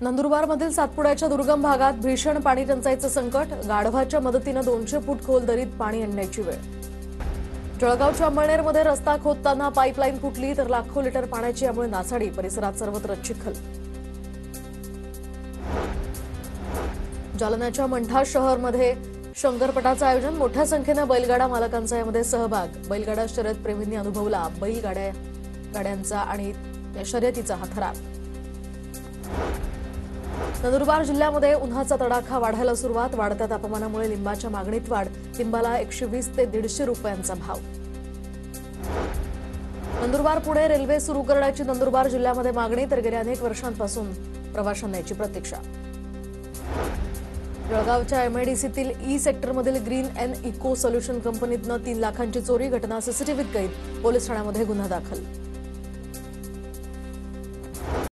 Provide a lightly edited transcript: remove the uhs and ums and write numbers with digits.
नंदुरबारमधील सातपुड्याच्या दुर्गम भागात भीषण पाणी टंचाईचं संकट। गाढवाच्या मदतीने 200 फूट खोल दरीत पाणी आणण्याची वेळ। जळगावच्या अंमळनेरमध्ये रस्ता खोदताना पाईपलाईन फुटली तर लाखो लिटर पाण्याची यामुळे नासाडी। परिसरात सर्वत्र चिखल। जालन्याच्या मंठा शहरमध्ये शंकरपटाचं आयोजन। मोठ्या संख्येने बैलगाडा मालकांचा यामध्ये सहभाग। बैलगाडा शर्यत प्रेमींनी अनुभवला बैलगाड्यांचा आणि शर्यतीचा हा थरार। नंदुरबार जिल्ह्यामध्ये उन्हाचा तडाखा वाढायला सुरुवात। वाढत्या तापमानामुळे लिंबाच्या मागणीत वाढ। लिंबाला 120 ते 150 रुपयांचा भाव। नंदुरबार पुणे रेल्वे सुरू करण्याची नंदुरबार जिल्ह्यामध्ये मागणी, तर गेल्या अनेक वर्षांपासून प्रवाशांना याची प्रतीक्षा। जळगावच्या एमआयडीसीतील ई सेक्टरमधील ग्रीन एन इको सोल्युशन कंपनीतनं 3 लाखांची चोरी। घटना सीसीटीव्हीत कैद। पोलीस ठाण्यामध्ये गुन्हा दाखल।